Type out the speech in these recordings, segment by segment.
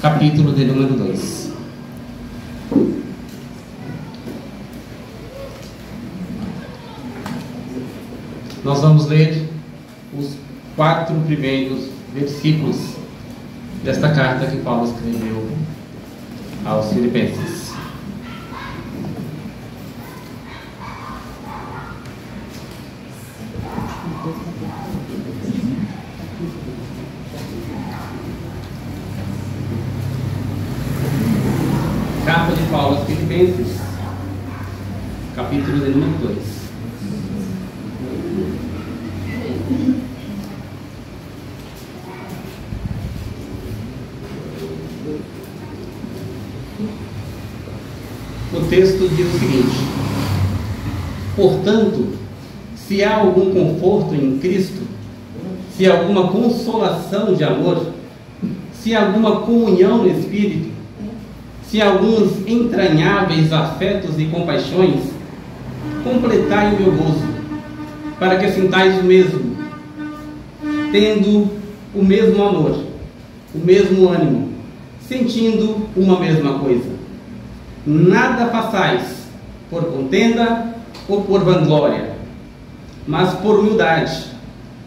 capítulo de número 2. Nós vamos ler os 4 primeiros versículos desta carta que Paulo escreveu aos Filipenses. Carta de Paulo aos Filipenses, capítulo de número 2. O texto diz o seguinte: portanto, se há algum conforto em Cristo, se há alguma consolação de amor, se há alguma comunhão no Espírito, se há alguns entranháveis afetos e compaixões, completai o meu gozo, para que sintais o mesmo, tendo o mesmo amor, o mesmo ânimo, sentindo uma mesma coisa. Nada façais por contenda ou por vanglória, mas por humildade.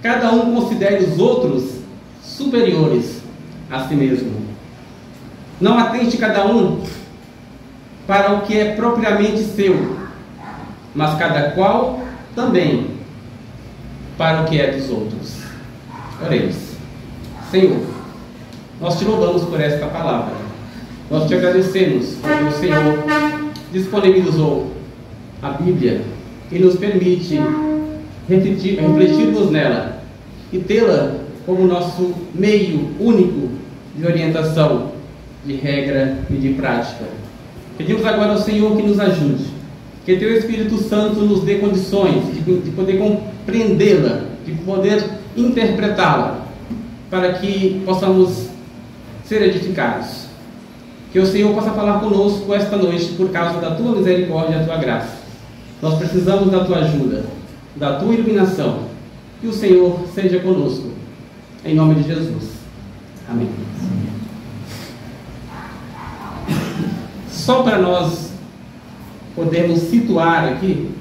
Cada um considere os outros superiores a si mesmo. Não atente cada um para o que é propriamente seu, mas cada qual também para o que é dos outros. Oremos. Senhor, nós te louvamos por esta palavra. Nós te agradecemos porque o Senhor disponibilizou a Bíblia e nos permite refletirmos nela e tê-la como nosso meio único de orientação, de regra e de prática. Pedimos agora ao Senhor que nos ajude, que Teu Espírito Santo nos dê condições de poder compreendê-la, de poder interpretá-la, para que possamos ser edificados. Que o Senhor possa falar conosco esta noite por causa da Tua misericórdia e da Tua graça. Nós precisamos da Tua ajuda, da Tua iluminação. Que o Senhor seja conosco. Em nome de Jesus. Amém. Só para nós podermos situar aqui,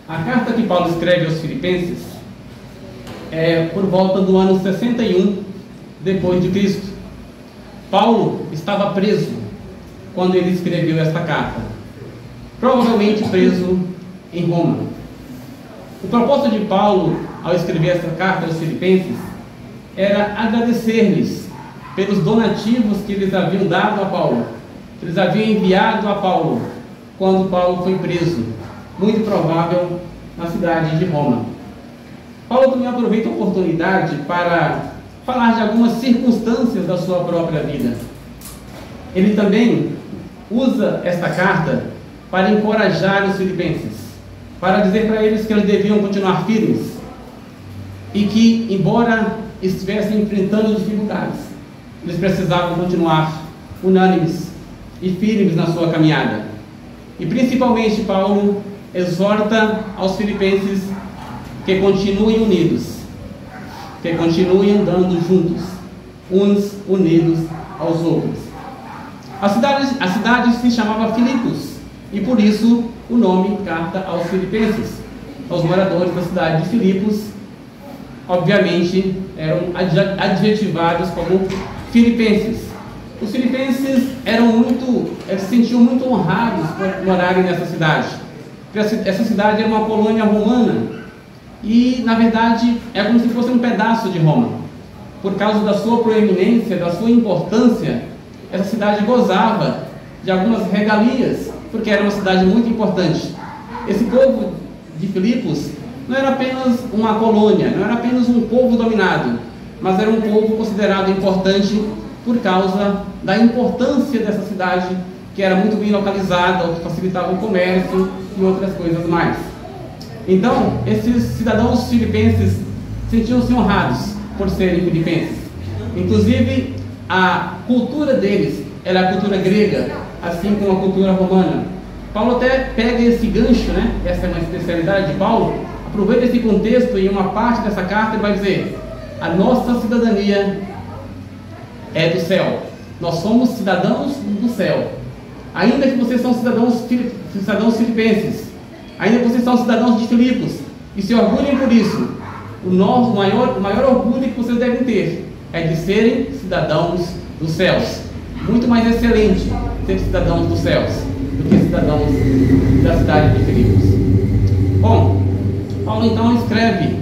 a carta que Paulo escreve aos Filipenses é por volta do ano 61 depois de Cristo. Paulo estava preso quando ele escreveu esta carta, provavelmente preso em Roma. O propósito de Paulo ao escrever esta carta aos Filipenses era agradecer-lhes pelos donativos que eles haviam dado a Paulo, que eles haviam enviado a Paulo quando Paulo foi preso, muito provável na cidade de Roma. Paulo também aproveita a oportunidade para falar de algumas circunstâncias da sua própria vida. Ele também usa esta carta para encorajar os filipenses, para dizer para eles que eles deviam continuar firmes e que, embora estivessem enfrentando dificuldades, eles precisavam continuar unânimes e firmes na sua caminhada. E principalmente Paulo exorta aos filipenses que continuem unidos, que continuem andando juntos, uns unidos aos outros. A cidade se chamava Filipos, e por isso o nome Carta aos Filipenses. Os moradores da cidade de Filipos, obviamente, eram adjetivados como filipenses. Os filipenses eles se sentiam muito honrados por morarem nessa cidade. Essa cidade era uma colônia romana, e na verdade é como se fosse um pedaço de Roma. Por causa da sua proeminência, da sua importância, essa cidade gozava de algumas regalias, porque era uma cidade muito importante. Esse povo de Filipos não era apenas uma colônia, não era apenas um povo dominado, mas era um povo considerado importante por causa da importância dessa cidade, que era muito bem localizada, o que facilitava o comércio e outras coisas mais. Então, esses cidadãos filipenses sentiam-se honrados por serem filipenses. Inclusive, a cultura deles era a cultura grega, assim como a cultura romana. Paulo até pega esse gancho, né? Essa é uma especialidade de Paulo. Aproveita esse contexto e uma parte dessa carta ele vai dizer: a nossa cidadania é do céu. Nós somos cidadãos do céu. Ainda que vocês são cidadãos filipenses, ainda que vocês são cidadãos de Filipos, e se orgulhem por isso, o maior orgulho que vocês devem ter é de serem cidadãos dos céus. Muito mais excelente ser cidadãos dos céus do que cidadãos da cidade de Filipos. Bom, Paulo então escreve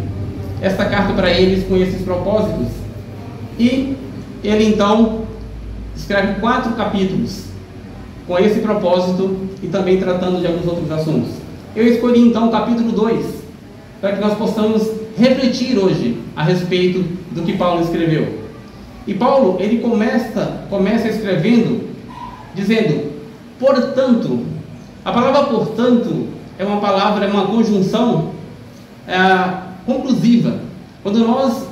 esta carta para eles com esses propósitos, e ele então escreve 4 capítulos com esse propósito e também tratando de alguns outros assuntos. Eu escolhi então o capítulo 2 para que nós possamos refletir hoje a respeito do que Paulo escreveu. E Paulo, ele começa escrevendo dizendo: portanto. A palavra portanto é uma conjunção conclusiva. Quando nós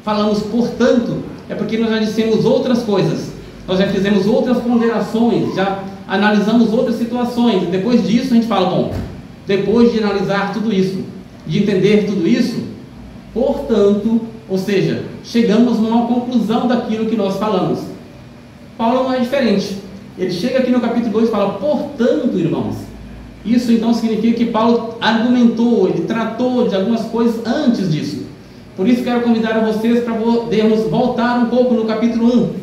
falamos portanto, é porque nós já dissemos outras coisas, nós já fizemos outras ponderações, já analisamos outras situações, e depois disso a gente fala, bom, depois de analisar tudo isso, de entender tudo isso, portanto, ou seja, chegamos numa conclusão daquilo que nós falamos. Paulo não é diferente. Ele chega aqui no capítulo 2 e fala: portanto, irmãos. Isso então significa que Paulo argumentou, ele tratou de algumas coisas antes disso. Por isso quero convidar a vocês para podermos voltar um pouco no capítulo 1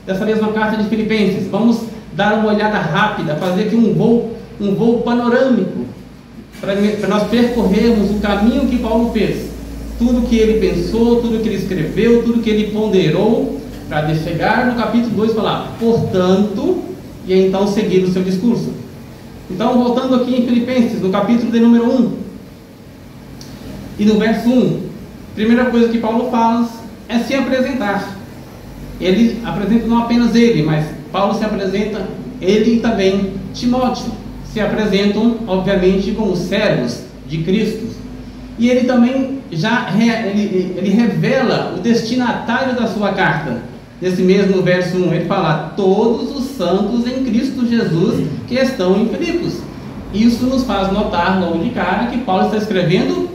dessa mesma carta de Filipenses. Vamos dar uma olhada rápida, fazer aqui um voo panorâmico, para nós percorrermos o caminho que Paulo fez, tudo que ele pensou, tudo que ele escreveu, tudo que ele ponderou, para chegar no capítulo 2 e falar, portanto, e então seguir o seu discurso. Então, voltando aqui em Filipenses, no capítulo de número 1, e no verso 1, a primeira coisa que Paulo fala é se apresentar. Ele apresenta não apenas ele, mas Paulo se apresenta, ele e também Timóteo se apresentam, obviamente, como servos de Cristo. E ele também ele revela o destinatário da sua carta. Nesse mesmo verso 1, ele fala: todos os santos em Cristo Jesus que estão em Filipos. Isso nos faz notar logo de cara que Paulo está escrevendo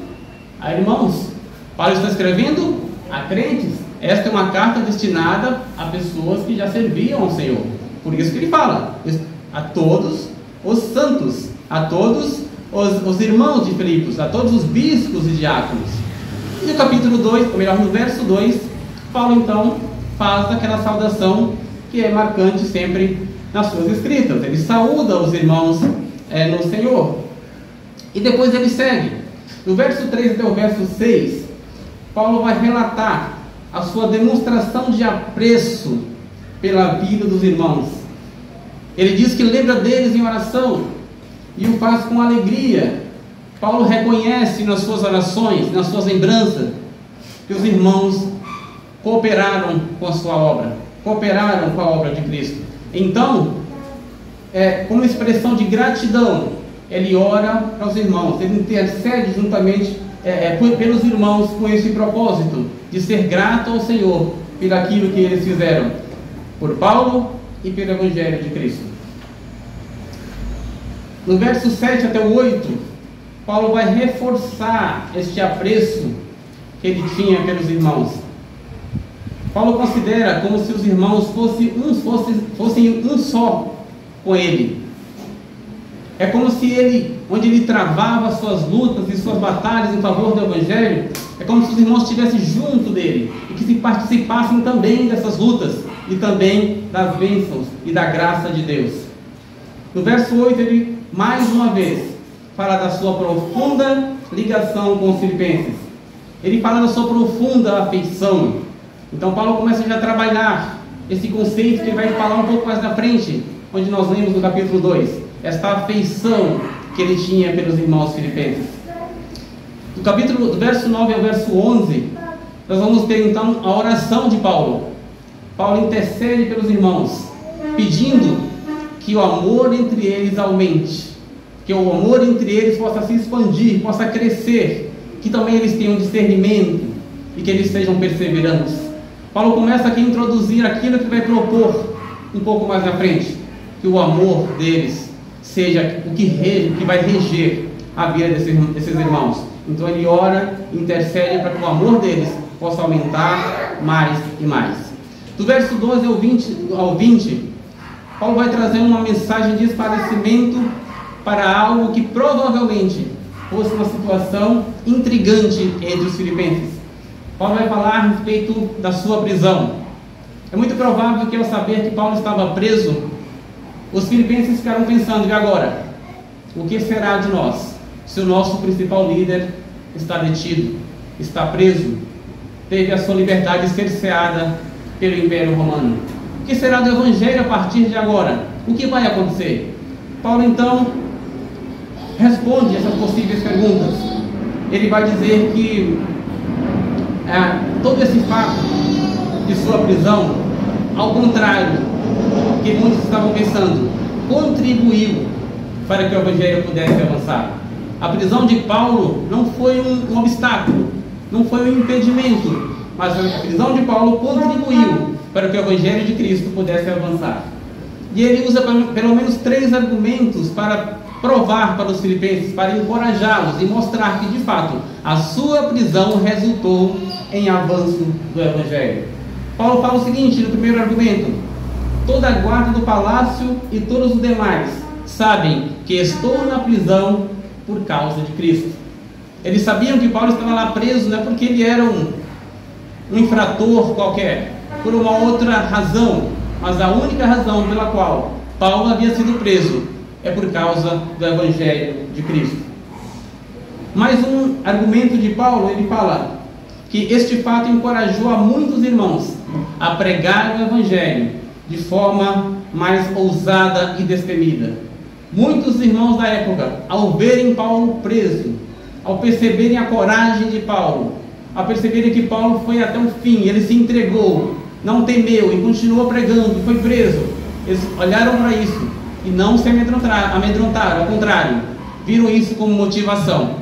a irmãos. Paulo está escrevendo a crentes. Esta é uma carta destinada a pessoas que já serviam ao Senhor. Por isso que ele fala a todos os santos, a todos os irmãos de Filipos, a todos os bispos e diáconos. E no capítulo 2, ou melhor, no verso 2, Paulo então faz aquela saudação que é marcante sempre nas suas escritas. Ele saúda os irmãos no Senhor. E depois ele segue. No verso 3 até o verso 6, Paulo vai relatar a sua demonstração de apreço pela vida dos irmãos. Ele diz que lembra deles em oração e o faz com alegria. Paulo reconhece nas suas orações, nas suas lembranças, que os irmãos cooperaram com a sua obra, cooperaram com a obra de Cristo. Então, como expressão de gratidão, ele ora para os irmãos, ele intercede juntamente pelos irmãos com esse propósito de ser grato ao Senhor por aquilo que eles fizeram por Paulo e pelo Evangelho de Cristo. No verso 7 até o 8, Paulo vai reforçar este apreço que ele tinha pelos irmãos. Paulo considera como se os irmãos fossem um só com ele. É como se onde ele travava suas lutas e suas batalhas em favor do Evangelho, é como se os irmãos estivessem junto dele e que participassem também dessas lutas e também das bênçãos e da graça de Deus. No verso 8, ele mais uma vez fala da sua profunda ligação com os filipenses. Ele fala da sua profunda afeição. Então Paulo começa já a trabalhar esse conceito que ele vai falar um pouco mais na frente, onde nós lemos no capítulo 2, esta afeição que ele tinha pelos irmãos filipenses. Do verso 9 ao verso 11, nós vamos ter então a oração de Paulo. Paulo intercede pelos irmãos, pedindo que o amor entre eles aumente, que o amor entre eles possa se expandir, possa crescer, que também eles tenham discernimento e que eles sejam perseverantes. Paulo começa aqui a introduzir aquilo que vai propor um pouco mais na frente, que o amor deles seja o que vai reger a vida desses irmãos. Então ele ora, intercede para que o amor deles possa aumentar mais e mais. Do verso 12 ao 20, Paulo vai trazer uma mensagem de esclarecimento para algo que provavelmente fosse uma situação intrigante entre os filipenses. Paulo vai falar a respeito da sua prisão. É muito provável que, ao saber que Paulo estava preso, os filipenses ficaram pensando: e agora? O que será de nós se o nosso principal líder está detido, está preso, teve a sua liberdade cerceada pelo Império Romano? O que será do Evangelho a partir de agora? O que vai acontecer? Paulo então responde essas possíveis perguntas. Ele vai dizer que todo esse fato de sua prisão, ao contrário que muitos estavam pensando, contribuiu para que o Evangelho pudesse avançar. A prisão de Paulo não foi um obstáculo, não foi um impedimento, mas a prisão de Paulo contribuiu para que o Evangelho de Cristo pudesse avançar. E ele usa pelo menos 3 argumentos para provar para os filipenses, para encorajá-los e mostrar que de fato a sua prisão resultou em avanço do Evangelho. Paulo fala o seguinte no primeiro argumento: toda a guarda do palácio e todos os demais sabem que estou na prisão por causa de Cristo. Eles sabiam que Paulo estava lá preso, não é porque ele era um infrator qualquer, por uma outra razão, mas a única razão pela qual Paulo havia sido preso é por causa do Evangelho de Cristo. Mais um argumento de Paulo, ele fala que este fato encorajou a muitos irmãos a pregar o Evangelho de forma mais ousada e destemida. Muitos irmãos da época, ao verem Paulo preso, ao perceberem a coragem de Paulo, ao perceberem que Paulo foi até o fim, ele se entregou, não temeu e continuou pregando, foi preso, eles olharam para isso e não se amedrontaram, ao contrário, viram isso como motivação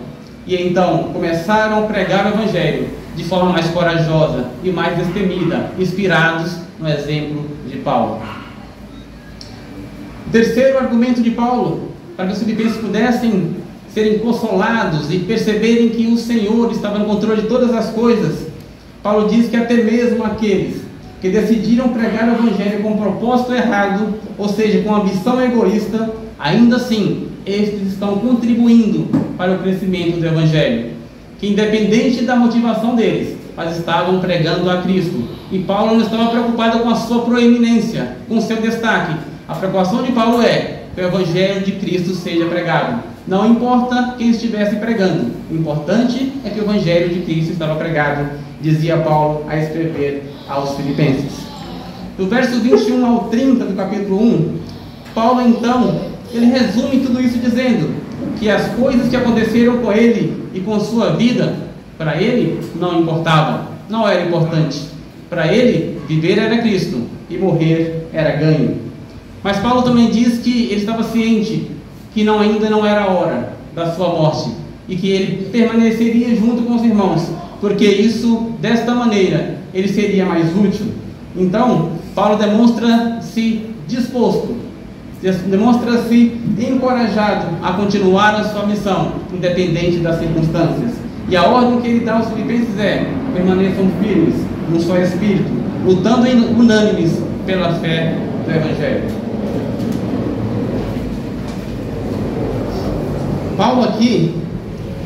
e então começaram a pregar o Evangelho de forma mais corajosa e mais destemida, inspirados no exemplo de Paulo. O terceiro argumento de Paulo, para que os filipenses pudessem serem consolados e perceberem que o Senhor estava no controle de todas as coisas, Paulo diz que até mesmo aqueles que decidiram pregar o Evangelho com um propósito errado, ou seja, com ambição egoísta, ainda assim, estes estão contribuindo para o crescimento do Evangelho, que independente da motivação deles, mas estavam pregando a Cristo. E Paulo não estava preocupado com a sua proeminência, com o seu destaque. A preocupação de Paulo é que o Evangelho de Cristo seja pregado. Não importa quem estivesse pregando, o importante é que o Evangelho de Cristo estava pregado, dizia Paulo a escrever aos filipenses. Do verso 21 ao 30 do capítulo 1, Paulo então, ele resume tudo isso dizendo que as coisas que aconteceram com ele e com sua vida, para ele não importavam, não era importante. Para ele, viver era Cristo e morrer era ganho. Mas Paulo também diz que ele estava ciente que ainda não era a hora da sua morte e que ele permaneceria junto com os irmãos, porque isso, desta maneira, ele seria mais útil. Então, Paulo demonstra-se disposto, demonstra-se encorajado a continuar a sua missão, independente das circunstâncias. E a ordem que ele dá aos filipenses é: permaneçam firmes no só espírito, lutando unânimes pela fé do Evangelho. Paulo aqui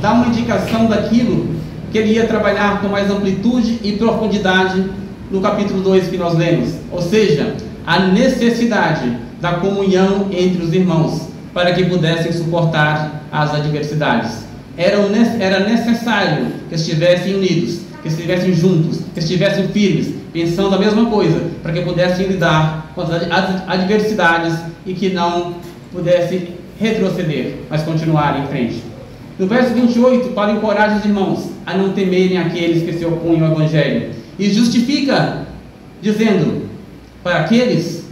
dá uma indicação daquilo que ele ia trabalhar com mais amplitude e profundidade no capítulo 2 que nós lemos, ou seja, a necessidade da comunhão entre os irmãos para que pudessem suportar as adversidades. Era necessário que estivessem unidos, que estivessem juntos, que estivessem firmes, pensando a mesma coisa, para que pudessem lidar com as adversidades e que não pudessem retroceder, mas continuar em frente. No verso 28, Paulo encoraja os irmãos a não temerem aqueles que se opõem ao Evangelho e justifica, dizendo: para aqueles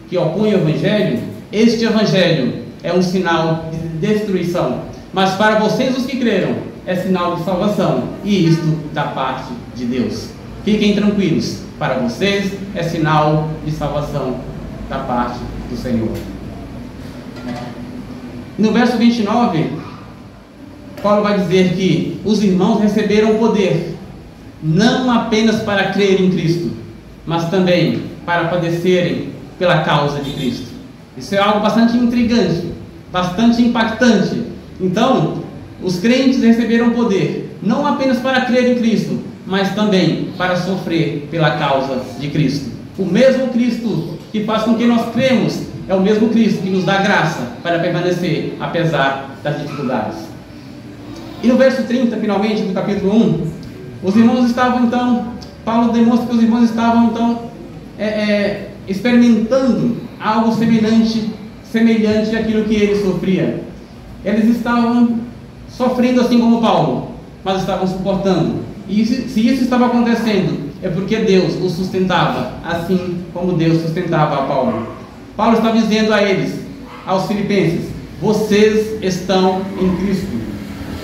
que opõem ao Evangelho, este Evangelho é um sinal de destruição, mas para vocês os que creram, é sinal de salvação, e isto da parte de Deus. Fiquem tranquilos, para vocês é sinal de salvação da parte do Senhor. No verso 29, Paulo vai dizer que os irmãos receberam poder, não apenas para crer em Cristo, mas também para padecerem pela causa de Cristo. Isso é algo bastante intrigante, bastante impactante. Então, os crentes receberam poder, não apenas para crer em Cristo, mas também para sofrer pela causa de Cristo. O mesmo Cristo que faz com que nós cremos é o mesmo Cristo que nos dá graça para permanecer apesar das dificuldades. E no verso 30, finalmente, do capítulo 1, os irmãos estavam então, Paulo demonstra que os irmãos estavam então experimentando algo semelhante àquilo que ele sofria. Eles estavam sofrendo assim como Paulo, mas estavam suportando. E se isso estava acontecendo, é porque Deus os sustentava, assim como Deus sustentava a Paulo. Paulo está dizendo a eles, aos filipenses: vocês estão em Cristo,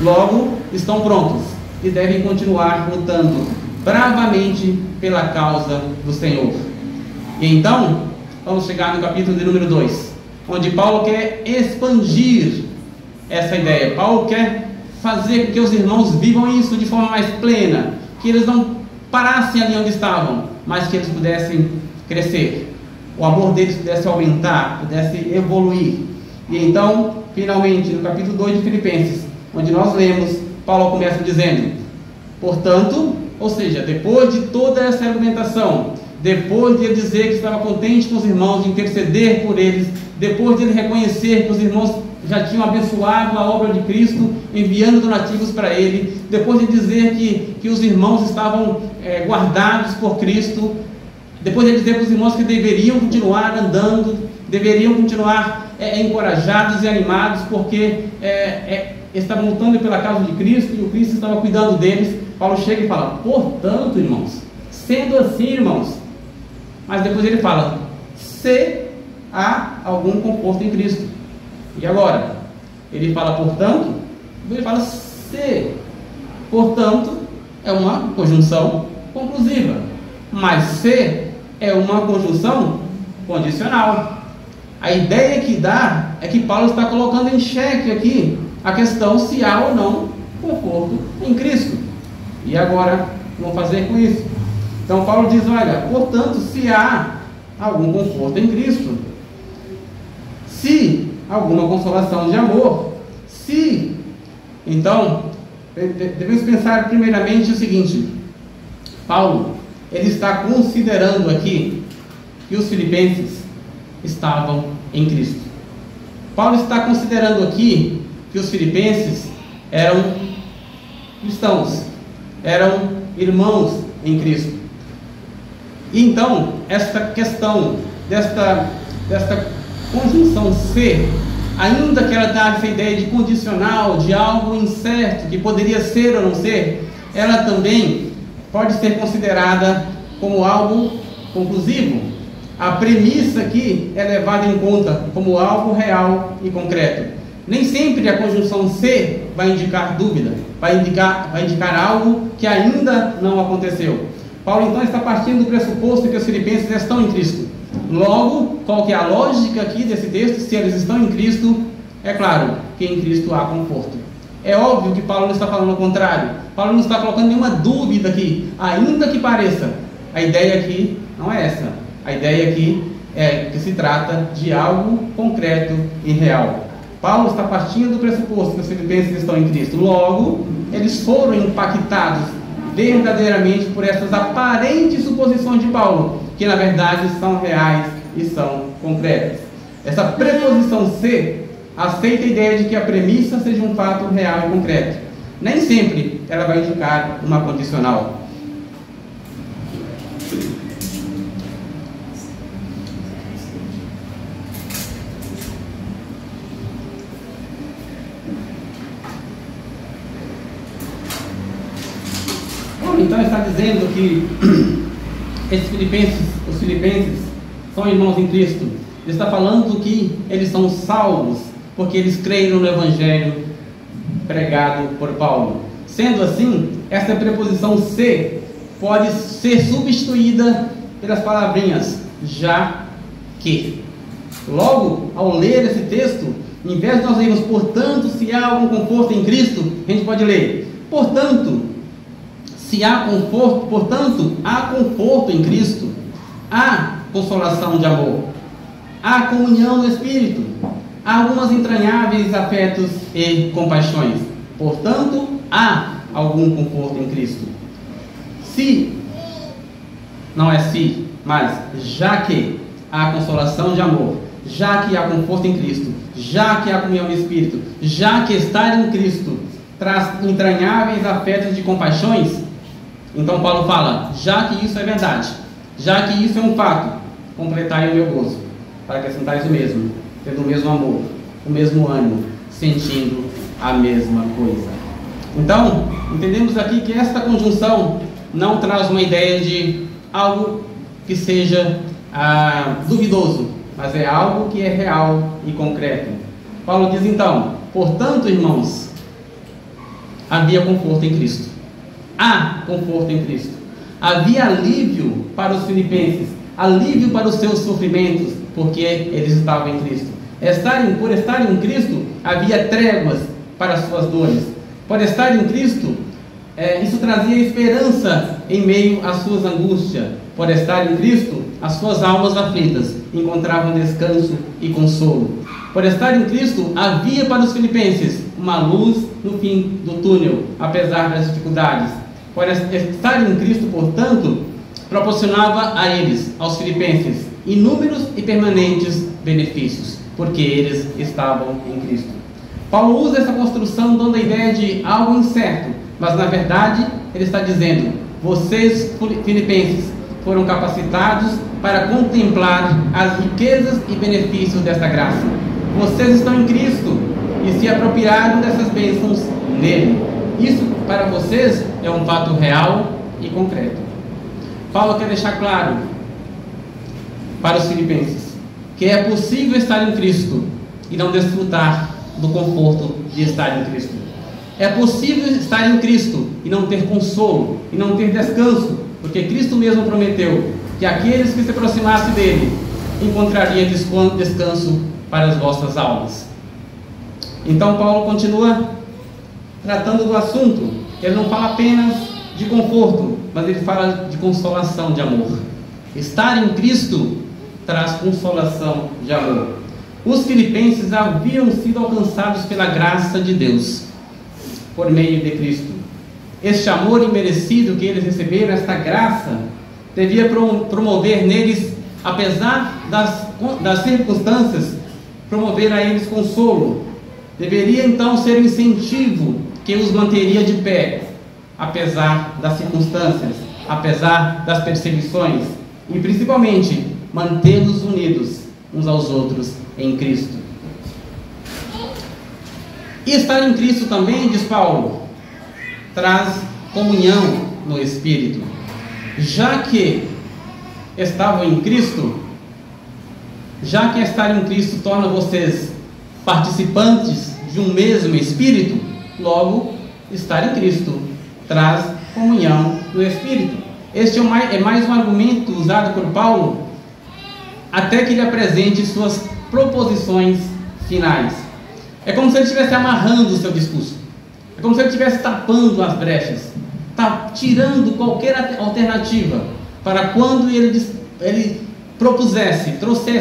logo estão prontos e devem continuar lutando bravamente pela causa do Senhor. E então, vamos chegar no capítulo de número 2, onde Paulo quer expandir essa ideia. Paulo quer fazer com que os irmãos vivam isso de forma mais plena, que eles não parassem ali onde estavam, mas que eles pudessem crescer, o amor deles pudesse aumentar, pudesse evoluir. E então, finalmente, no capítulo 2 de Filipenses, onde nós lemos, Paulo começa dizendo: portanto, ou seja, depois de toda essa argumentação, depois de ele dizer que estava contente com os irmãos, de interceder por eles, depois de ele reconhecer que os irmãos já tinham abençoado a obra de Cristo, enviando donativos para ele, depois de dizer que os irmãos estavam guardados por Cristo, depois de dizer para os irmãos que deveriam continuar andando, deveriam continuar encorajados e animados, porque estavam lutando pela causa de Cristo e o Cristo estava cuidando deles, Paulo chega e fala: portanto, irmãos, sendo assim, irmãos, mas depois ele fala: se há algum conforto em Cristo. E agora? Ele fala portanto, ele fala se. Portanto, é uma conjunção conclusiva, mas se é uma conjunção condicional. A ideia que dá é que Paulo está colocando em xeque aqui a questão se há ou não conforto em Cristo. E agora, vamos fazer com isso? Então Paulo diz: olha, portanto, se há algum conforto em Cristo, se alguma consolação de amor, se... Então, devemos pensar primeiramente o seguinte: Paulo, ele está considerando aqui que os filipenses estavam em Cristo. Paulo está considerando aqui que os filipenses eram cristãos, eram irmãos em Cristo. E então, esta questão desta conjunção se, ainda que ela dá essa ideia de condicional, de algo incerto, que poderia ser ou não ser, ela também pode ser considerada como algo conclusivo. A premissa aqui é levada em conta como algo real e concreto. Nem sempre a conjunção se vai indicar dúvida, vai indicar algo que ainda não aconteceu. Paulo então está partindo do pressuposto que os filipenses estão em Cristo. Logo, qual que é a lógica aqui desse texto? Se eles estão em Cristo, é claro que em Cristo há conforto. É óbvio que Paulo não está falando o contrário. Paulo não está colocando nenhuma dúvida aqui, ainda que pareça. A ideia aqui não é essa. A ideia aqui é que se trata de algo concreto e real. Paulo está partindo do pressuposto que os filipenses estão em Cristo. Logo, eles foram impactados verdadeiramente por essas aparentes suposições de Paulo, que na verdade são reais e são concretas. Essa preposição se aceita a ideia de que a premissa seja um fato real e concreto. Nem sempre ela vai indicar uma condicional. Então está dizendo que os filipenses são irmãos em Cristo. Ele está falando que eles são salvos porque eles creram no Evangelho pregado por Paulo. Sendo assim, essa preposição se pode ser substituída pelas palavrinhas já que. Logo, ao ler esse texto, em vez de nós lermos portanto, se há algum conforto em Cristo, a gente pode ler portanto, se há conforto, portanto, há conforto em Cristo. há consolação de amor, há comunhão no Espírito, há algumas entranháveis afetos e compaixões. Portanto, há algum conforto em Cristo. Se, não é se, mas já que há consolação de amor, já que há conforto em Cristo, já que há comunhão no Espírito, já que estar em Cristo traz entranháveis afetos de compaixões, então Paulo fala, já que isso é verdade, já que isso é um fato, completai o meu gozo, para acrescentais o mesmo, tendo o mesmo amor, o mesmo ânimo, sentindo a mesma coisa. Então, entendemos aqui que esta conjunção não traz uma ideia de algo que seja duvidoso, mas é algo que é real e concreto. Paulo diz então, portanto, irmãos, havia conforto em Cristo. Há conforto em Cristo. Havia alívio para os filipenses, alívio para os seus sofrimentos, porque eles estavam em Cristo. Por estar em Cristo, havia tréguas para as suas dores. Por estar em Cristo, isso trazia esperança em meio às suas angústias. Por estar em Cristo, as suas almas aflitas encontravam descanso e consolo. Por estar em Cristo, havia para os filipenses uma luz no fim do túnel, apesar das dificuldades. Por estar em Cristo, portanto, proporcionava a eles, aos filipenses, inúmeros e permanentes benefícios, porque eles estavam em Cristo. Paulo usa essa construção dando a ideia de algo incerto, mas na verdade ele está dizendo, vocês filipenses foram capacitados para contemplar as riquezas e benefícios dessa graça. Vocês estão em Cristo e se apropriaram dessas bênçãos nele. Isso para vocês é um fato real e concreto. Paulo quer deixar claro para os filipenses que é possível estar em Cristo e não desfrutar do conforto de estar em Cristo. É possível estar em Cristo e não ter consolo, e não ter descanso, porque Cristo mesmo prometeu que aqueles que se aproximassem dele encontrariam descanso para as vossas almas. Então Paulo continua tratando do assunto. Ele não fala apenas de conforto, mas ele fala de consolação de amor. Estar em Cristo traz consolação de amor. Os filipenses haviam sido alcançados pela graça de Deus, por meio de Cristo. Este amor imerecido que eles receberam, esta graça, devia promover neles, apesar das circunstâncias, promover a eles consolo. Deveria então ser um incentivo que os manteria de pé, apesar das circunstâncias, apesar das perseguições, e principalmente mantê-los unidos uns aos outros em Cristo. E estar em Cristo também, diz Paulo, traz comunhão no Espírito. Já que estavam em Cristo, já que estar em Cristo torna vocês participantes de um mesmo Espírito, logo, estar em Cristo traz comunhão no Espírito. Este é mais um argumento usado por Paulo até que ele apresente suas proposições finais. É como se ele estivesse amarrando o seu discurso. É como se ele estivesse tapando as brechas, tirando qualquer alternativa para quando ele trouxesse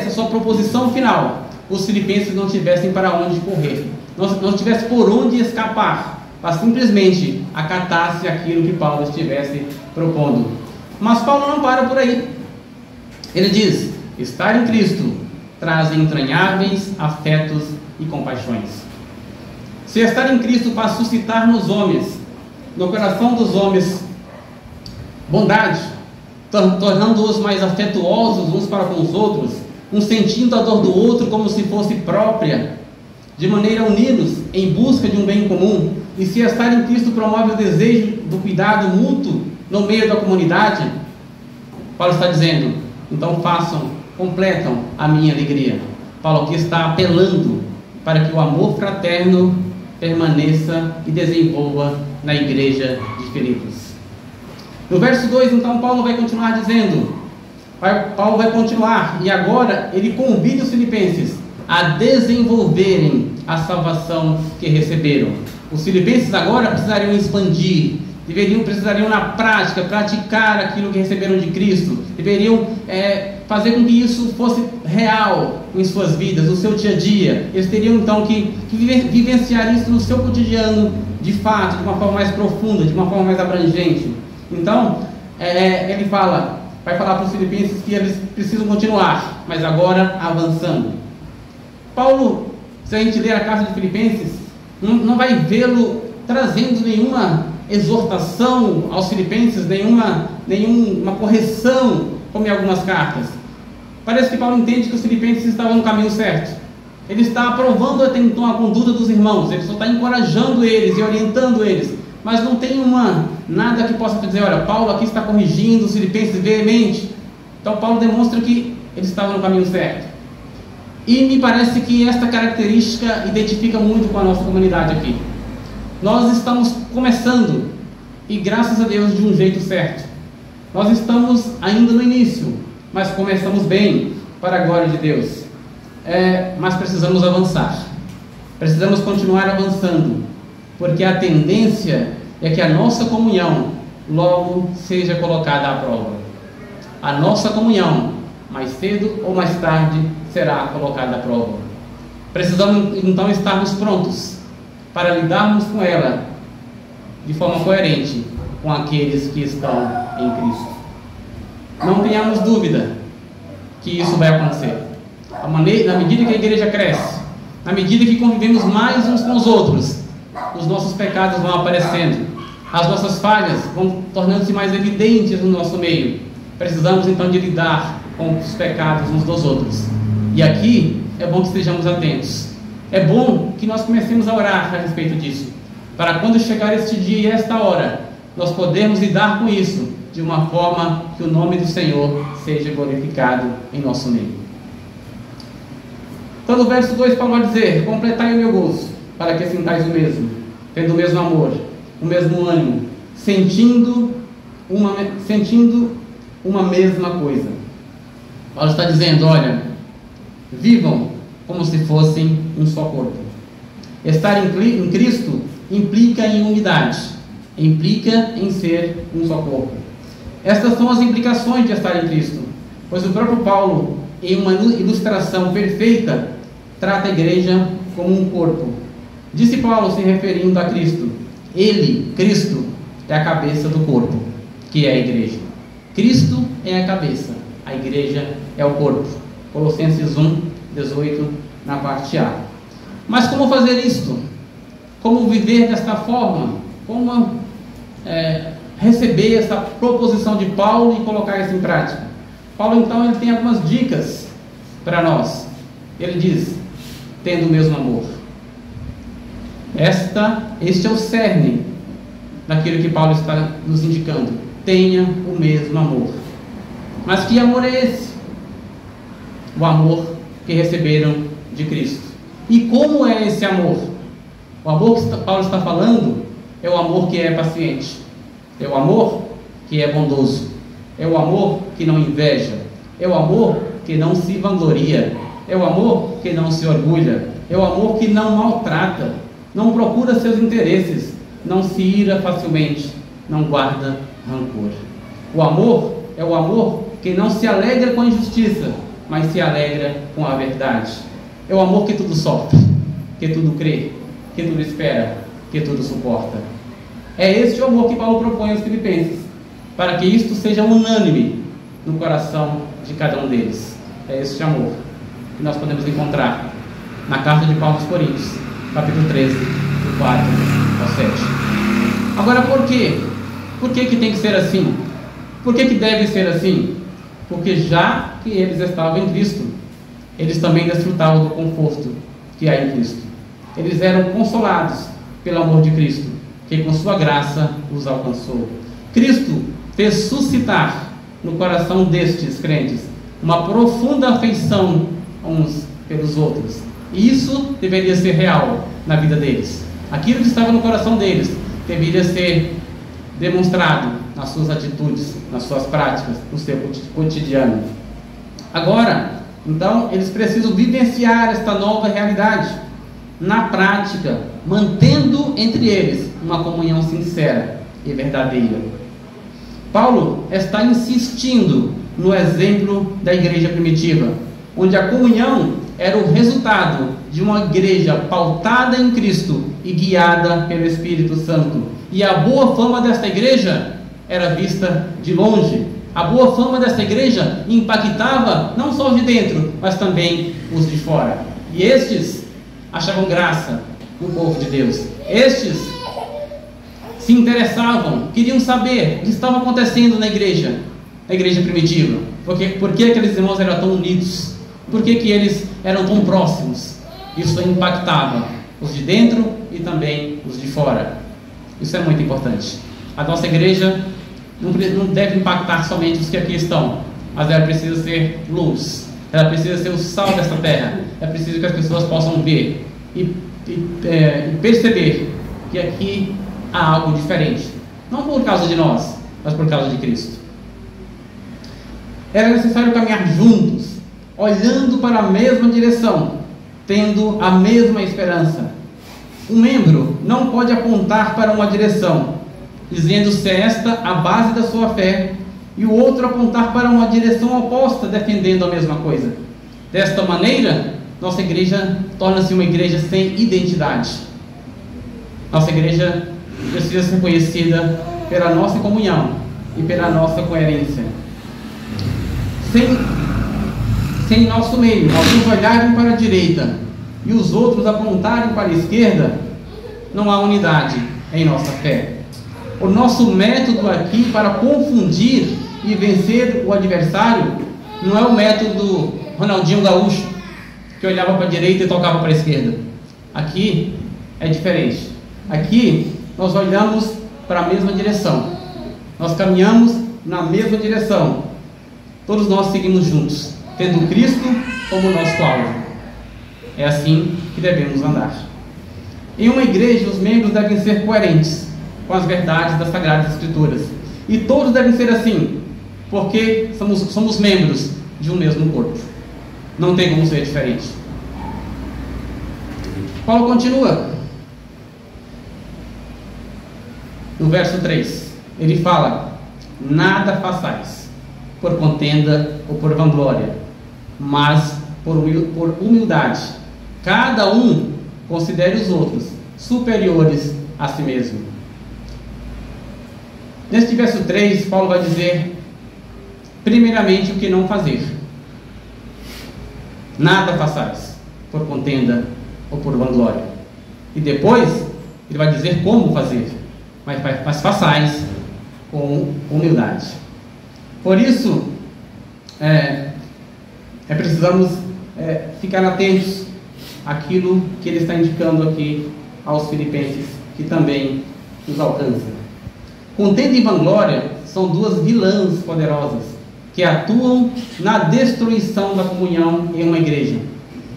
a sua proposição final, os filipenses não tivessem para onde correr, não tivessem por onde escapar, mas simplesmente acatasse aquilo que Paulo estivesse propondo. Mas Paulo não para por aí. Ele diz: estar em Cristo traz entranháveis afetos e compaixões. Se estar em Cristo faz suscitar nos homens, no coração dos homens, bondade, tornando-os mais afetuosos uns para com os outros, sentindo a dor do outro como se fosse própria, de maneira a unir-nos em busca de um bem comum, e se estar em Cristo promove o desejo do cuidado mútuo no meio da comunidade, Paulo está dizendo, então completam a minha alegria. Paulo aqui está apelando para que o amor fraterno permaneça e desenvolva na igreja de Filipos. No verso 2, então, Paulo vai continuar dizendo, Paulo vai continuar, e agora ele convida os filipenses a desenvolverem a salvação que receberam. Os filipenses agora precisariam expandir, precisariam na prática praticar aquilo que receberam de Cristo, deveriam fazer com que isso fosse real em suas vidas, no seu dia a dia. Eles teriam então que vivenciar isso no seu cotidiano, de fato, de uma forma mais profunda, de uma forma mais abrangente. Então, ele vai falar para os filipenses que eles precisam continuar, mas agora avançando. Paulo, se a gente ler a carta de Filipenses, não vai vê-lo trazendo nenhuma exortação aos filipenses, nenhuma correção, como em algumas cartas. Parece que Paulo entende que os filipenses estavam no caminho certo. Ele está aprovando até então a conduta dos irmãos, ele só está encorajando eles e orientando eles, mas não tem nada que possa dizer, olha, Paulo aqui está corrigindo os filipenses veemente. Então Paulo demonstra que eles estavam no caminho certo. E me parece que esta característica identifica muito com a nossa comunidade aqui. Nós estamos começando, e graças a Deus de um jeito certo. Nós estamos ainda no início, mas começamos bem, para a glória de Deus. Mas precisamos avançar, precisamos continuar avançando, porque a tendência é que a nossa comunhão logo seja colocada à prova. A nossa comunhão, mais cedo ou mais tarde, será colocada à prova. Precisamos então estarmos prontos para lidarmos com ela de forma coerente com aqueles que estão em Cristo. Não tenhamos dúvida que isso vai acontecer. Na medida que a igreja cresce, na medida que convivemos mais uns com os outros, os nossos pecados vão aparecendo, as nossas falhas vão tornando-se mais evidentes no nosso meio. Precisamos então de lidar com os pecados uns dos outros. E aqui é bom que estejamos atentos. É bom que nós comecemos a orar a respeito disso, para quando chegar este dia e esta hora, nós podermos lidar com isso de uma forma que o nome do Senhor seja glorificado em nosso meio. Então no verso 2 Paulo vai dizer: completai o meu gozo, para que sintais o mesmo, tendo o mesmo amor, o mesmo ânimo, sentindo uma mesma coisa. Paulo está dizendo, olha, vivam como se fossem um só corpo. Estar em Cristo implica em unidade, implica em ser um só corpo. Estas são as implicações de estar em Cristo, pois o próprio Paulo, em uma ilustração perfeita, trata a igreja como um corpo. Disse Paulo se referindo a Cristo: Ele, Cristo, é a cabeça do corpo, que é a igreja. Cristo é a cabeça, a igreja é o corpo. Colossenses 1, 18, na parte A. Mas como fazer isto? Como viver desta forma? Como receber essa proposição de Paulo e colocar isso em prática? Paulo então ele tem algumas dicas para nós. Ele diz: tendo o mesmo amor. Este é o cerne daquilo que Paulo está nos indicando. Tenha o mesmo amor. Mas que amor é esse? O amor que receberam de Cristo. E como é esse amor? O amor que Paulo está falando é o amor que é paciente, é o amor que é bondoso, é o amor que não inveja, é o amor que não se vangloria, é o amor que não se orgulha, é o amor que não maltrata, não procura seus interesses, não se ira facilmente, não guarda rancor. O amor é o amor que não se alegra com a injustiça, mas se alegra com a verdade. É o amor que tudo sofre, que tudo crê, que tudo espera, que tudo suporta. É este o amor que Paulo propõe aos filipenses, para que isto seja unânime no coração de cada um deles. É este amor que nós podemos encontrar na carta de Paulo aos Coríntios, capítulo 13, do 4 ao 7. Agora, por quê? Por que tem que ser assim? Por que deve ser assim? Porque já que eles estavam em Cristo, eles também desfrutavam do conforto que há em Cristo. Eles eram consolados pelo amor de Cristo, que com sua graça os alcançou. Cristo fez suscitar no coração destes crentes uma profunda afeição uns pelos outros. E isso deveria ser real na vida deles. Aquilo que estava no coração deles deveria ser demonstrado nas suas atitudes, nas suas práticas, no seu cotidiano. Agora, então, eles precisam vivenciar esta nova realidade na prática, mantendo entre eles uma comunhão sincera e verdadeira. Paulo está insistindo no exemplo da igreja primitiva, onde a comunhão era o resultado de uma igreja pautada em Cristo e guiada pelo Espírito Santo. E a boa fama desta igreja era vista de longe. A boa fama desta igreja impactava não só os de dentro, mas também os de fora. E estes achavam graça no povo de Deus. Estes se interessavam, queriam saber o que estava acontecendo na igreja primitiva. Por que aqueles irmãos eram tão unidos? Por que eles eram tão próximos? Isso impactava os de dentro e também os de fora. Isso é muito importante. A nossa igreja não deve impactar somente os que aqui estão, mas ela precisa ser luz, ela precisa ser o sal dessa terra. É preciso que as pessoas possam ver e perceber que aqui há algo diferente, não por causa de nós, mas por causa de Cristo. Era necessário caminhar juntos, olhando para a mesma direção, tendo a mesma esperança. Um membro não pode apontar para uma direção, dizendo ser esta a base da sua fé, e o outro apontar para uma direção oposta, defendendo a mesma coisa. Desta maneira, nossa igreja torna-se uma igreja sem identidade. Nossa igreja precisa ser conhecida pela nossa comunhão e pela nossa coerência. Sem nosso meio, alguns olharem para a direita e os outros apontarem para a esquerda, não há unidade em nossa fé. O nosso método aqui para confundir e vencer o adversário não é o método do Ronaldinho Gaúcho, que olhava para a direita e tocava para a esquerda. Aqui é diferente. Aqui nós olhamos para a mesma direção, nós caminhamos na mesma direção, todos nós seguimos juntos, tendo Cristo como nosso alvo. É assim que devemos andar. Em uma igreja, os membros devem ser coerentes com as verdades das Sagradas Escrituras, e todos devem ser assim, porque somos membros de um mesmo corpo. Não tem como ser diferente. Paulo continua no verso 3, ele fala: nada façais por contenda ou por vanglória, mas por humildade. Cada um considere os outros superiores a si mesmo. Neste verso 3, Paulo vai dizer primeiramente o que não fazer. Nada façais por contenda ou por vanglória. E depois ele vai dizer como fazer, mas façais com humildade. Por isso precisamos ficar atentos àquilo que ele está indicando aqui aos filipenses, que também nos alcança. Contenda e vanglória são duas vilãs poderosas que atuam na destruição da comunhão em uma igreja,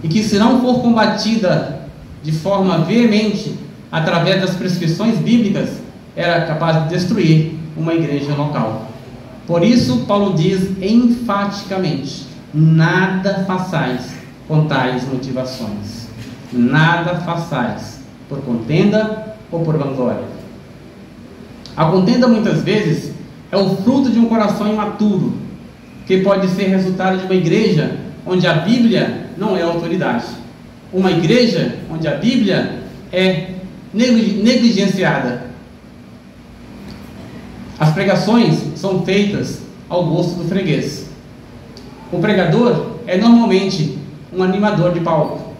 e que, se não for combatida de forma veemente através das prescrições bíblicas, era capaz de destruir uma igreja local. Por isso Paulo diz enfaticamente: nada façais com tais motivações, nada façais por contenda ou por vanglória. A contenda muitas vezes é o fruto de um coração imaturo, que pode ser resultado de uma igreja onde a Bíblia não é autoridade, uma igreja onde a Bíblia é negligenciada. As pregações são feitas ao gosto do freguês. O pregador é normalmente um animador de palco,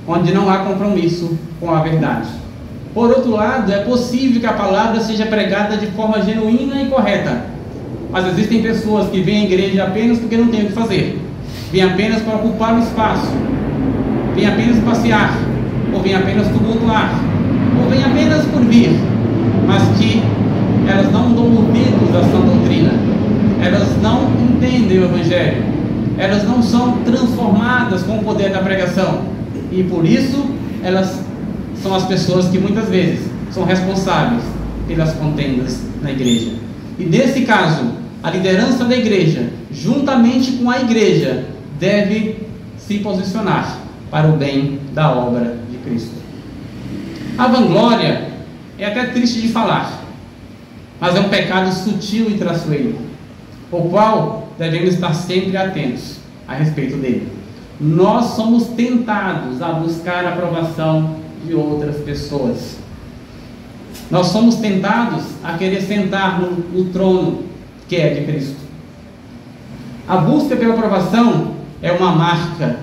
onde não há compromisso com a verdade. Por outro lado, é possível que a palavra seja pregada de forma genuína e correta, mas existem pessoas que vêm à igreja apenas porque não têm o que fazer, vêm apenas para ocupar o espaço, vêm apenas passear, ou vêm apenas tumultuar, ou vêm apenas por vir, mas que elas não dão ouvidos à sã doutrina, elas não entendem o Evangelho, elas não são transformadas com o poder da pregação, e por isso elas são as pessoas que muitas vezes são responsáveis pelas contendas na igreja. E nesse caso, a liderança da igreja, juntamente com a igreja, deve se posicionar para o bem da obra de Cristo. A vanglória é até triste de falar, mas é um pecado sutil e traiçoeiro, o qual devemos estar sempre atentos a respeito dele. Nós somos tentados a buscar a aprovação de outras pessoas. Nós somos tentados a querer sentar no trono que é de Cristo. A busca pela aprovação é uma marca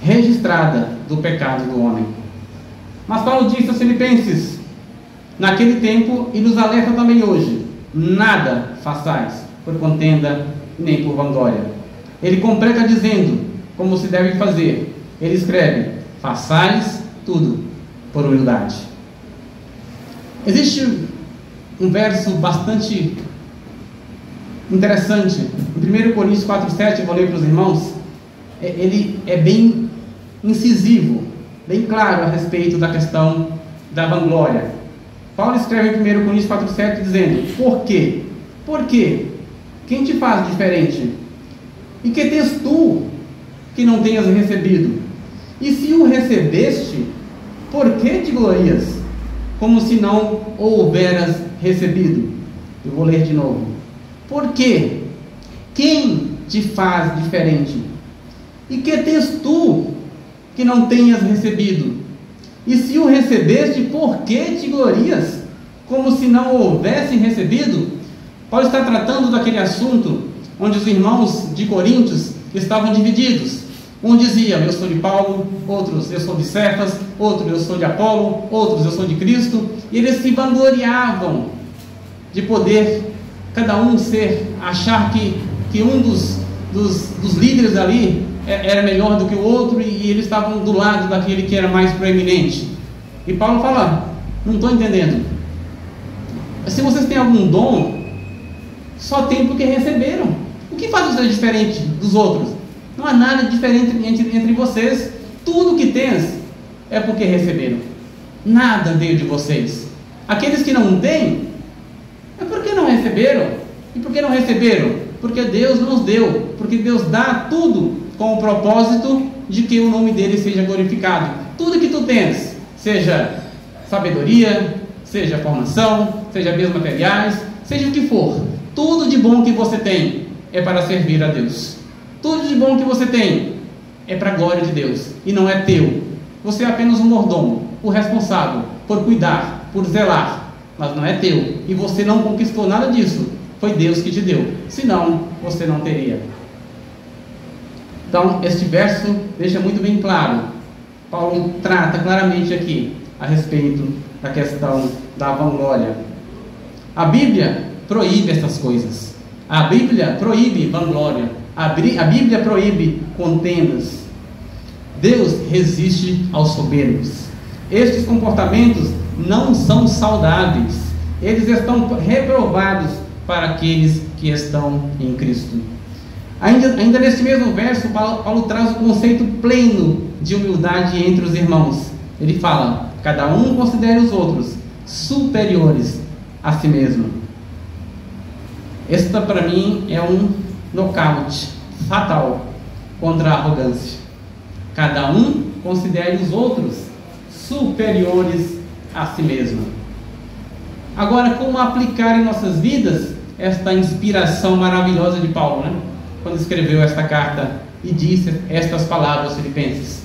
registrada do pecado do homem. Mas Paulo disse aos Filipenses, naquele tempo, e nos alerta também hoje: nada façais por contenda nem por vanglória. Ele completa dizendo como se deve fazer. Ele escreve: façais tudo por humildade. Existe um verso bastante interessante em 1 Coríntios 4,7, eu vou ler para os irmãos. Ele é bem incisivo, bem claro a respeito da questão da vanglória. Paulo escreve em 1 Coríntios 4,7 dizendo: por quê? Por quê? Quem te faz diferente? E que tens tu que não tenhas recebido? E se o recebeste, por que te glorias, como se não o houveras recebido? Eu vou ler de novo. Por quê? Quem te faz diferente? E que tens tu que não tenhas recebido? E se o recebeste, por que te glorias, como se não o houvessem recebido? Paulo está tratando daquele assunto onde os irmãos de Coríntios estavam divididos. Um dizia: eu sou de Paulo, outros: eu sou de Cefas, outros: eu sou de Apolo, outros: eu sou de Cristo. E eles se vangloriavam de poder, cada um achar que um dos líderes ali era melhor do que o outro, e eles estavam do lado daquele que era mais proeminente. E Paulo fala: não estou entendendo. Se vocês têm algum dom, só tem porque receberam. O que faz vocês diferente dos outros? Não há nada diferente entre vocês. Tudo que tens é porque receberam. Nada veio de vocês. Aqueles que não têm, é porque não receberam. E por que não receberam? Porque Deus nos deu. Porque Deus dá tudo com o propósito de que o nome dele seja glorificado. Tudo que tu tens, seja sabedoria, seja formação, seja bens materiais, seja o que for, tudo de bom que você tem é para servir a Deus. Tudo de bom que você tem é para a glória de Deus e não é teu. Você é apenas um mordomo, o responsável por cuidar, por zelar, mas não é teu. E você não conquistou nada disso. Foi Deus que te deu. Senão, você não teria. Então, este verso deixa muito bem claro. Paulo trata claramente aqui a respeito da questão da vanglória. A Bíblia proíbe essas coisas. A Bíblia proíbe vanglória. A Bíblia proíbe contendas. Deus resiste aos soberbos. Estes comportamentos não são saudáveis. Eles estão reprovados para aqueles que estão em Cristo. Ainda nesse mesmo verso, Paulo traz o conceito pleno de humildade entre os irmãos. Ele fala: cada um considere os outros superiores a si mesmo. Esta, para mim, é um nocaute fatal contra a arrogância. Cada um considere os outros superiores a si mesmo. Agora, como aplicar em nossas vidas esta inspiração maravilhosa de Paulo, né? Quando escreveu esta carta e disse estas palavras aos Filipenses: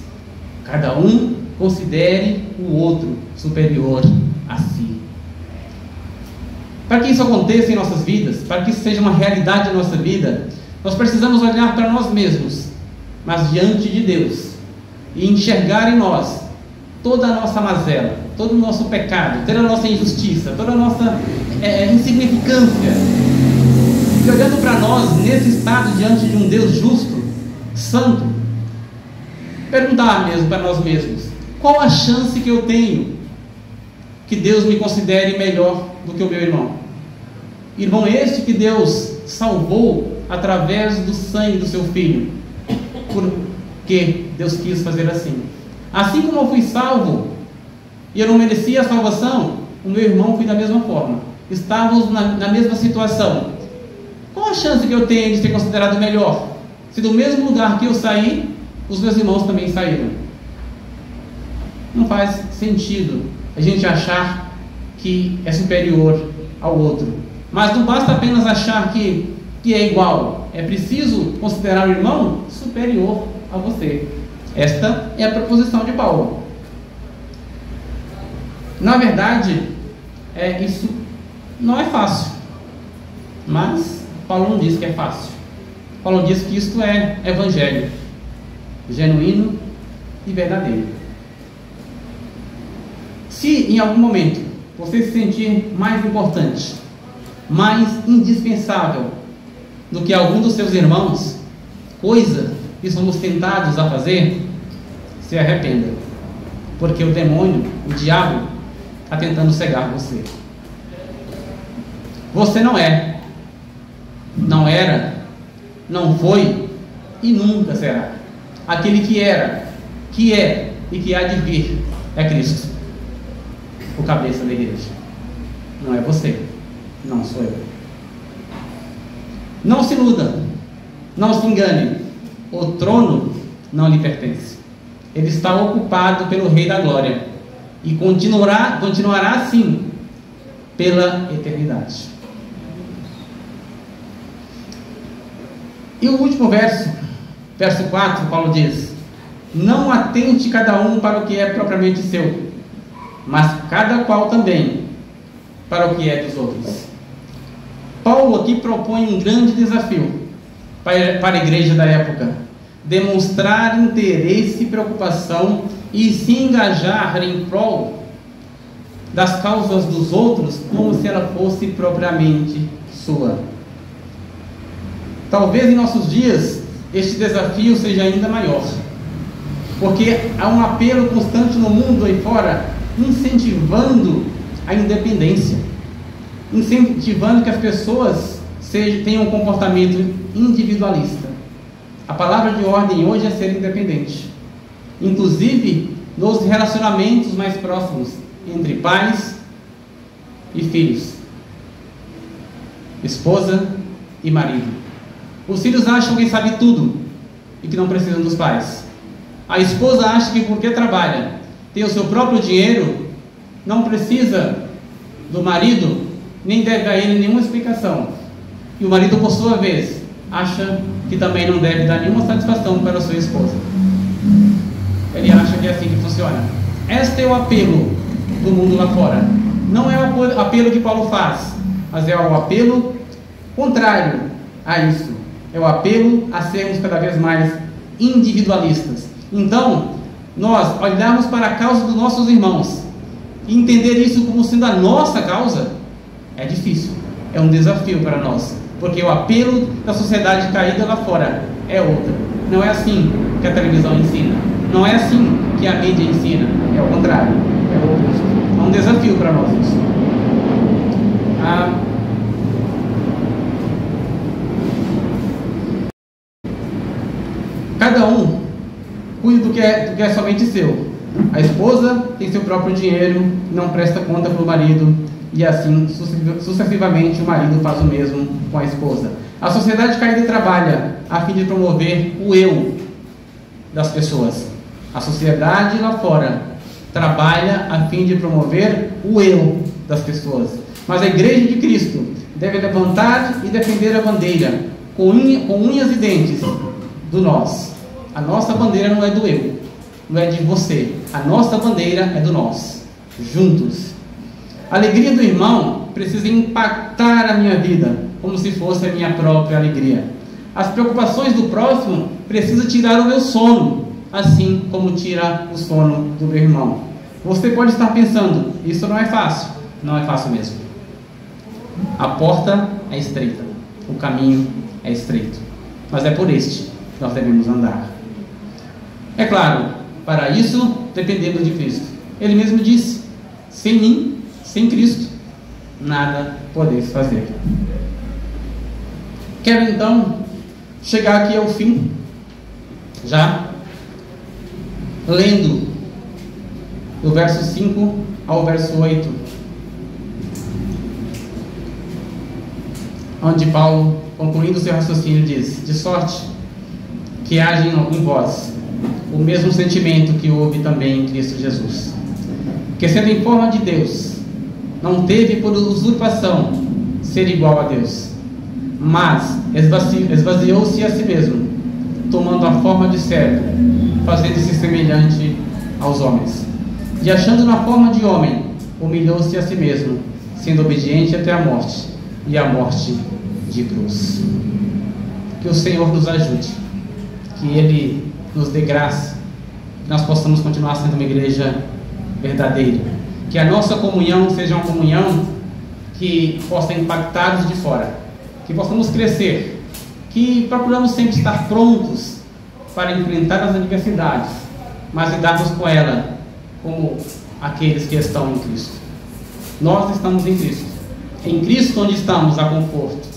cada um considere o outro superior a si. Para que isso aconteça em nossas vidas, para que isso seja uma realidade na nossa vida, nós precisamos olhar para nós mesmos, mas diante de Deus, e enxergar em nós toda a nossa mazela, todo o nosso pecado, toda a nossa injustiça, toda a nossa insignificância. E olhando para nós nesse estado diante de um Deus justo, santo, perguntar mesmo para nós mesmos: qual a chance que eu tenho que Deus me considere melhor do que o meu irmão? Irmão este que Deus salvou através do sangue do seu filho, porque Deus quis fazer assim. Assim como eu fui salvo e eu não merecia a salvação, o meu irmão foi da mesma forma. Estávamos na mesma situação. Qual a chance que eu tenho de ser considerado melhor, se do mesmo lugar que eu saí, os meus irmãos também saíram? Não faz sentido a gente achar que é superior ao outro. Mas não basta apenas achar que é igual. É preciso considerar o irmão superior a você. Esta é a proposição de Paulo. Na verdade, isso não é fácil. Mas Paulo não diz que é fácil. Paulo diz que isto é evangelho genuíno e verdadeiro. Se em algum momento você se sentir mais importante, mais indispensável do que algum dos seus irmãos, coisa que somos tentados a fazer, se arrependa, porque o demônio, o diabo, está tentando cegar você. Você não é, não era, não foi e nunca será. Aquele que era, que é e que há de vir é Cristo, o cabeça da igreja. Não é você, não sou eu. Não se iluda, não se engane, o trono não lhe pertence. Ele está ocupado pelo Rei da Glória e continuará assim pela eternidade. E o último verso 4, Paulo diz: não atente cada um para o que é propriamente seu, mas cada qual também para o que é dos outros. Paulo aqui propõe um grande desafio para a igreja da época: demonstrar interesse e preocupação e se engajar em prol das causas dos outros como se ela fosse propriamente sua. Talvez em nossos dias este desafio seja ainda maior, porque há um apelo constante no mundo aí fora, incentivando a independência, incentivando que as pessoas tenham um comportamento individualista. A palavra de ordem hoje é ser independente, inclusive nos relacionamentos mais próximos entre pais e filhos, esposa e marido. Os filhos acham que sabem tudo e que não precisam dos pais. A esposa acha que porque trabalha, tem o seu próprio dinheiro, não precisa do marido, nem deve a ele nenhuma explicação. E o marido, por sua vez, acha que também não deve dar nenhuma satisfação para a sua esposa. Ele acha que é assim que funciona. Este é o apelo do mundo lá fora. Não é o apelo que Paulo faz, mas é o apelo contrário a isso. É o apelo a sermos cada vez mais individualistas. Então, nós olharmos para a causa dos nossos irmãos e entender isso como sendo a nossa causa é difícil, é um desafio para nós, porque o apelo da sociedade caída lá fora é outro. Não é assim que a televisão ensina, não é assim que a mídia ensina, é o contrário, é o oposto. É um desafio para nós isso. Cada um cuida do que é somente seu. A esposa tem seu próprio dinheiro, não presta conta para o marido, e assim sucessivamente o marido faz o mesmo com a esposa. A sociedade caída trabalha a fim de promover o eu das pessoas. A sociedade lá fora trabalha a fim de promover o eu das pessoas. Mas a igreja de Cristo deve levantar e defender a bandeira com unhas e dentes do nós. A nossa bandeira não é do eu, não é de você. A nossa bandeira é do nós, juntos. A alegria do irmão precisa impactar a minha vida, como se fosse a minha própria alegria. As preocupações do próximo precisam tirar o meu sono, assim como tira o sono do meu irmão. Você pode estar pensando: isso não é fácil. Não é fácil mesmo. A porta é estreita, o caminho é estreito, mas é por este que nós devemos andar. É claro, para isso dependemos de Cristo. Ele mesmo disse: sem mim, sem Cristo, nada podeis fazer. Quero então chegar aqui ao fim, já lendo do verso 5 ao verso 8, onde Paulo, concluindo seu raciocínio, diz: de sorte que haja em vós o mesmo sentimento que houve também em Cristo Jesus, que sendo em forma de Deus, não teve por usurpação ser igual a Deus, mas esvaziou-se a si mesmo, tomando a forma de servo, fazendo-se semelhante aos homens. E achando na forma de homem, humilhou-se a si mesmo, sendo obediente até a morte, e a morte de cruz. Que o Senhor nos ajude, que Ele nos dê graça, que nós possamos continuar sendo uma igreja verdadeira, que a nossa comunhão seja uma comunhão que possa impactar os de fora, que possamos crescer, que procuramos sempre estar prontos para enfrentar as adversidades, mas lidarmos com ela como aqueles que estão em Cristo. Nós estamos em Cristo. Em Cristo onde estamos há conforto.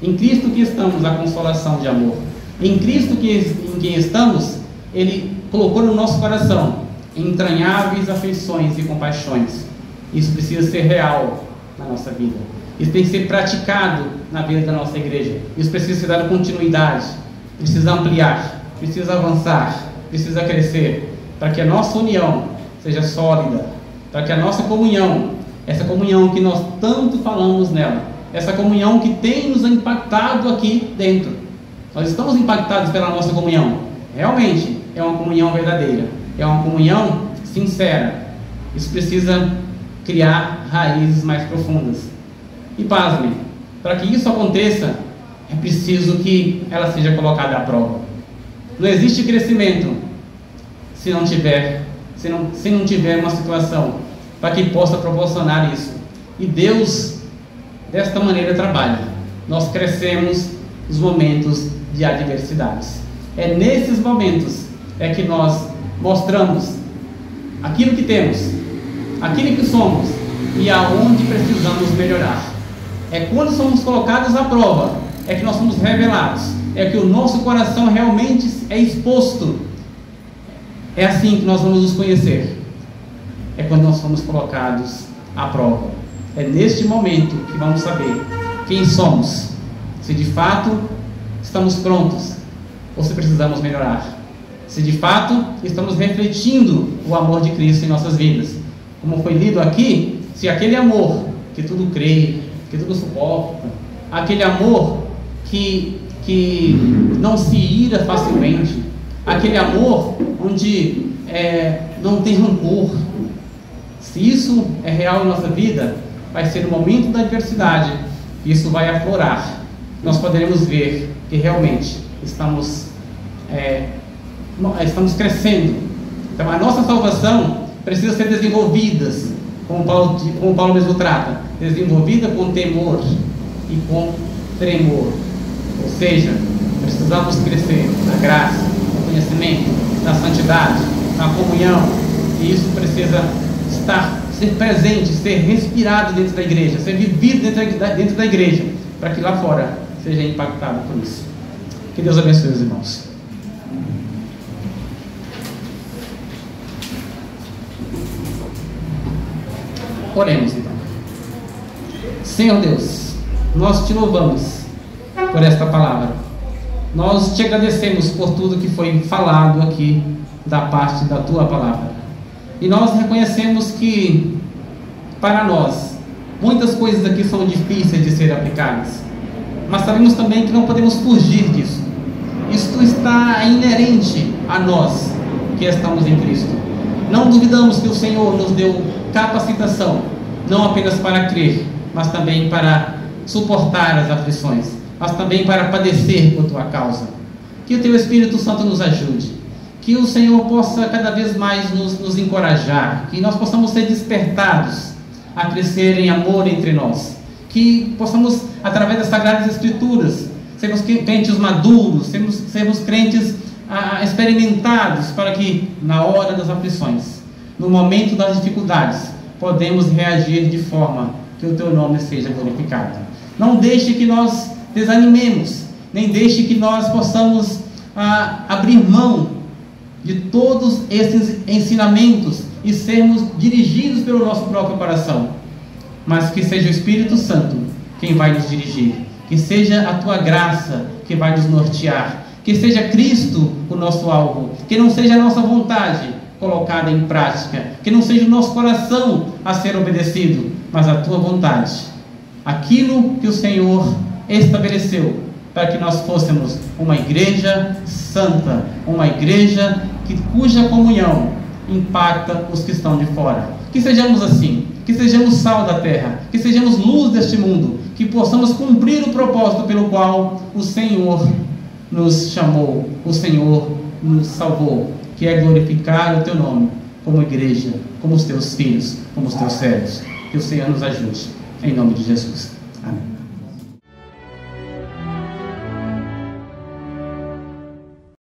Em Cristo que estamos há consolação de amor. Em Cristo em quem estamos, Ele colocou no nosso coração entranháveis afeições e compaixões. Isso precisa ser real na nossa vida. Isso tem que ser praticado na vida da nossa igreja. Isso precisa ser dado continuidade. Precisa ampliar. Precisa avançar. Precisa crescer. Para que a nossa união seja sólida. Para que a nossa comunhão, essa comunhão que nós tanto falamos nela, essa comunhão que tem nos impactado aqui dentro. Nós estamos impactados pela nossa comunhão. Realmente é uma comunhão verdadeira. É uma comunhão sincera. Isso precisa criar raízes mais profundas. E pasmem, para que isso aconteça, é preciso que ela seja colocada à prova. Não existe crescimento se não tiver uma situação para que possa proporcionar isso. E Deus, desta maneira, trabalha. Nós crescemos nos momentos de adversidades. É nesses momentos que nós mostramos aquilo que temos, aquilo que somos e aonde precisamos melhorar. É quando somos colocados à prova, é que nós somos revelados, é que o nosso coração realmente é exposto. É assim que nós vamos nos conhecer. É quando nós somos colocados à prova. É neste momento que vamos saber quem somos, se de fato estamos prontos ou se precisamos melhorar, se de fato estamos refletindo o amor de Cristo em nossas vidas. Como foi lido aqui, se aquele amor que tudo crê, que tudo suporta, aquele amor que não se ira facilmente, aquele amor onde não tem rancor, se isso é real em nossa vida, vai ser no momento da adversidade que isso vai aflorar. Nós poderemos ver que realmente estamos crescendo. Então a nossa salvação precisa ser desenvolvida, como Paulo mesmo trata, desenvolvida com temor e com tremor. Ou seja, precisamos crescer na graça, no conhecimento, na santidade, na comunhão, e isso precisa ser presente, ser respirado dentro da igreja, ser vivido dentro da igreja, para que lá fora seja impactado por isso. Que Deus abençoe os irmãos. Oremos então. Senhor Deus, nós te louvamos por esta palavra. Nós te agradecemos por tudo que foi falado aqui da parte da tua palavra. E nós reconhecemos que, para nós, muitas coisas aqui são difíceis de ser aplicadas. Mas sabemos também que não podemos fugir disso. Isto está inerente a nós que estamos em Cristo. Não duvidamos que o Senhor nos deu capacitação, não apenas para crer, mas também para suportar as aflições, mas também para padecer por tua causa. Que o teu Espírito Santo nos ajude. Que o Senhor possa cada vez mais nos encorajar, que nós possamos ser despertados a crescer em amor entre nós, que possamos, através das Sagradas Escrituras, sermos crentes maduros, sermos crentes experimentados, para que na hora das aflições, no momento das dificuldades, podemos reagir de forma que o teu nome seja glorificado. Não deixe que nós desanimemos, nem deixe que nós possamos abrir mão de todos esses ensinamentos e sermos dirigidos pelo nosso próprio coração, mas que seja o Espírito Santo quem vai nos dirigir, que seja a tua graça que vai nos nortear, que seja Cristo o nosso alvo, que não seja a nossa vontade colocada em prática, que não seja o nosso coração a ser obedecido, mas a tua vontade. Aquilo que o Senhor estabeleceu para que nós fôssemos uma igreja santa, uma igreja cuja comunhão impacta os que estão de fora. Que sejamos assim, que sejamos sal da terra, que sejamos luz deste mundo, que possamos cumprir o propósito pelo qual o Senhor nos chamou, o Senhor nos salvou, que é glorificar o teu nome como igreja, como os teus filhos, como os teus servos. Que o Senhor nos ajude, em nome de Jesus. Amém.